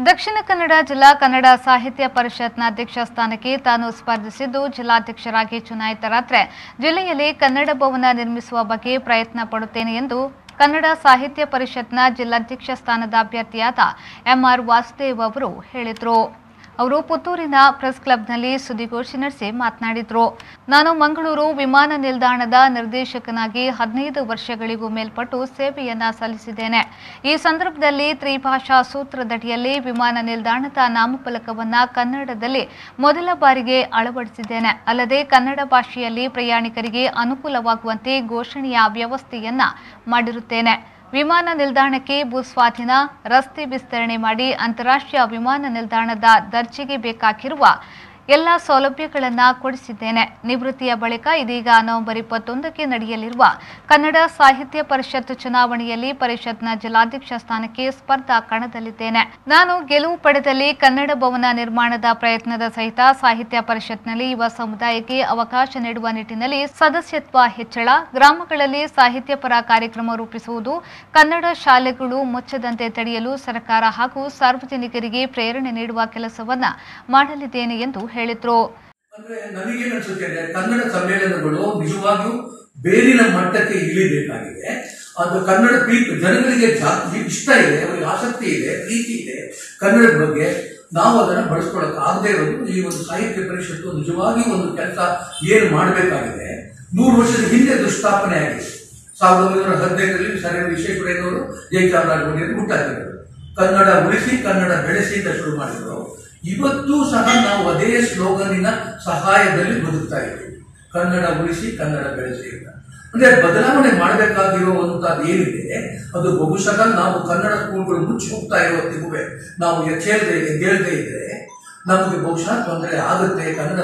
ದಕ್ಷಿಣ ಕನ್ನಡ ಜಿಲ್ಲಾ ಕನ್ನಡ ಸಾಹಿತ್ಯ ಪರಿಷತ್ನ ಅಧ್ಯಕ್ಷ ಸ್ಥಾನಕ್ಕೆ ತಾನು ಸ್ಪರ್ಧಿಸಿದ್ದು ಜಿಲ್ಲಾಧ್ಯಕ್ಷರಾಗಿ ಚುನಾಯಿತರಾದರೆ ಜಿಲ್ಲೆಯಲ್ಲಿ ಕನ್ನಡ ಭವನ ನಿರ್ಮಿಸುವ ಬಗ್ಗೆ ಪ್ರಯತ್ನ ಪಡುತ್ತೇನೆ ಎಂದು ಕನ್ನಡ ಸಾಹಿತ್ಯ ಪರಿಷತ್ನ ಜಿಲ್ಲಾಧ್ಯಕ್ಷ ಸ್ಥಾನದ ಅಭ್ಯರ್ಥಿಯಾದ ಎಂಆರ್ ವಾಸುದೇವ್ ಅವರು ಹೇಳಿದರು. ಅವರು ಪುತ್ತೂರಿನ ಪ್ರೆಸ್ ಕ್ಲಬ್ನಲ್ಲಿ ಸುದ್ದಿಗೋಷ್ಠಿ ನಡೆಸಿ ಮಾತನಾಡಿದರು. ನಾನು ಮಂಗಳೂರು ವಿಮಾನ ನಿಲ್ದಾಣದ ನಿರ್ದೇಶಕನಾಗಿ 15 ವರ್ಷಗಳಿಗೂ ಮೇಲ್ಪಟ್ಟು ಸೇವೆಯನ್ನ ಸಲ್ಲಿಸಿದ್ದೇನೆ. ಈ ಸಂದರ್ಭದಲ್ಲಿ ತ್ರಿಭಾಷಾ ಸೂತ್ರದಡಿಯಲ್ಲಿ ವಿಮಾನ ನಿಲ್ದಾಣದ ನಾಮಫಲಕವನ್ನ ಕನ್ನಡದಲ್ಲಿ ಮೊದಲ ಬಾರಿಗೆ ಅಳವಡಿಸಿದ್ದೇನೆ. ಅಲ್ಲದೆ ಕನ್ನಡ ಭಾಷೆಯಲ್ಲಿ ಪ್ರಯಾಣಿಕರಿಗೆ ಅನುಕೂಲವಾಗುವಂತೆ ಘೋಷಣೆಯ ವ್ಯವಸ್ಥೆಯನ್ನ ಮಾಡಿರುತ್ತೇನೆ. ವಿಮಾನ ನಿಲ್ದಾಣಕ್ಕೆ ಭೂಸ್ವಾಧೀನ, ರಸ್ತೆ ವಿಸ್ತರಣೆ ಮಾಡಿ ಅಂತಾರಾಷ್ಟ್ರೀಯ ವಿಮಾನ ನಿಲ್ದಾಣದ ದರ್ಜೆಗೆ ಬೇಕಾಗಿರುವ ಎಲ್ಲ ಸೌಲಭ್ಯಗಳನ್ನು ಕೊಡಿಸಿದ್ದೇನೆ. ನಿವೃತ್ತಿಯ ಬಳಿಕ ಇದೀಗ ನವೆಂಬರ್ 21ಕ್ಕೆ ನಡೆಯಲಿರುವ ಕನ್ನಡ ಸಾಹಿತ್ಯ ಪರಿಷತ್ ಚುನಾವಣೆಯಲ್ಲಿ ಪರಿಷತ್ನ ಜಿಲ್ಲಾಧ್ಯಕ್ಷ ಸ್ಥಾನಕ್ಕೆ ಸ್ಪರ್ಧಾ ಕಣದಲ್ಲಿದ್ದೇನೆ. ನಾನು ಗೆಲುವು ಪಡೆದಲ್ಲಿ ಕನ್ನಡ ಭವನ ನಿರ್ಮಾಣದ ಪ್ರಯತ್ನದ ಸಹಿತ ಸಾಹಿತ್ಯ ಪರಿಷತ್ನಲ್ಲಿ ಯುವ ಸಮುದಾಯಕ್ಕೆ ಅವಕಾಶ ನೀಡುವ ನಿಟ್ಟಿನಲ್ಲಿ ಸದಸ್ಯತ್ವ ಹೆಚ್ಚಳ, ಗ್ರಾಮಗಳಲ್ಲಿ ಸಾಹಿತ್ಯ ಪರ ಕಾರ್ಯಕ್ರಮ ರೂಪಿಸುವುದು, ಕನ್ನಡ ಶಾಲೆಗಳು ಮುಚ್ಚದಂತೆ ತಡೆಯಲು ಸರ್ಕಾರ ಹಾಗೂ ಸಾರ್ವಜನಿಕರಿಗೆ ಪ್ರೇರಣೆ ನೀಡುವ ಕೆಲಸವನ್ನ ಮಾಡಲಿದ್ದೇನೆ ಎಂದು ಹೇಳಿದ್ರು. ನನಗೇನು ಅನ್ಸುತ್ತೆ ಅಂದ್ರೆ ಕನ್ನಡ ಸಮ್ಮೇಳನಗಳು ನಿಜವಾಗಿಯೂ ಬೇರಿನ ಮಟ್ಟಕ್ಕೆ ಇಳಿಬೇಕಾಗಿದೆ. ಅದು ಕನ್ನಡ ಜನಗಳಿಗೆ ಇಷ್ಟ ಇದೆ, ಅವರಿಗೆ ಆಸಕ್ತಿ ಇದೆ, ಪ್ರೀತಿ ಇದೆ ಕನ್ನಡದ ಬಗ್ಗೆ. ನಾವು ಅದನ್ನು ಬಳಸ್ಕೊಳ್ಳೋಕೆ ಆಗದೆ ಇರೋದು ಈ ಒಂದು ಸಾಹಿತ್ಯ ಪರಿಷತ್ತು ನಿಜವಾಗಿಯೂ ಒಂದು ಕೆಲಸ ಏನು ಮಾಡಬೇಕಾಗಿದೆ. 100 ವರ್ಷದ ಹಿಂದೆ ದುಸ್ಥಾಪನೆ ಆಗಿದೆ. 1915ರಲ್ಲಿ ಸರ್ ವಿಶ್ವೇಶ್ವರಯ್ಯನವರು ಜಯಚಾಮರಾಜ ಒಡೆಯರು ಹುಟ್ಟಾಕಿದರು. ಕನ್ನಡ ಉಳಿಸಿ ಕನ್ನಡ ಬೆಳೆಸಿ ಅಂತ ಶುರು ಮಾಡಿದ್ರು. ಇವತ್ತೂ ಸಹ ನಾವು ಅದೇ ಸ್ಲೋಗನ್ನಿನ ಸಹಾಯದಲ್ಲಿ ಬದುಕ್ತಾ ಇದ್ದೀವಿ. ಕನ್ನಡ ಉಳಿಸಿ ಕನ್ನಡ ಬೆಳೆಸಿ ಅಂತ. ಅಂದ್ರೆ ಬದಲಾವಣೆ ಮಾಡಬೇಕಾಗಿರುವಂತದ್ದು ಏನಿದೆ ಅದು ಬಹುಶಃ ನಾವು ಕನ್ನಡ ಸ್ಕೂಲ್ಗಳು ಮುಚ್ಚಿ ಹೋಗ್ತಾ ಇರೋತ್ತಿಗೂ ನಾವು ಎದ್ದೇಳದೆ ಇದ್ರೆ ನಮಗೆ ಬಹುಶಃ ತೊಂದರೆ ಆಗುತ್ತೆ. ಕನ್ನಡ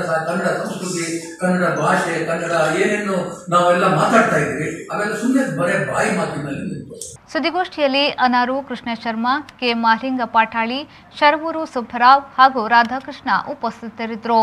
ಸಂಸ್ಕೃತಿ, ಕನ್ನಡ ಭಾಷೆ, ಕನ್ನಡ ಏನೇನು ನಾವೆಲ್ಲ ಮಾತಾಡ್ತಾ ಇದ್ವಿ ಅವೆಲ್ಲ ಸುಮ್ಮನೆ ಬರೇ ಬಾಯಿ ಮಾತಿನಲ್ಲಿ ನಿಂತು. ಸುದ್ದಿಗೋಷ್ಠಿಯಲ್ಲಿ ಅನಾರು ಕೃಷ್ಣ ಶರ್ಮಾ, ಕೆ ಮಾಲಿಂಗ ಪಾಠಾಳಿ, ಶರವೂರು ಸುಬ್ಬರಾವ್ ಹಾಗೂ ರಾಧಾಕೃಷ್ಣ ಉಪಸ್ಥಿತರಿದ್ದರು.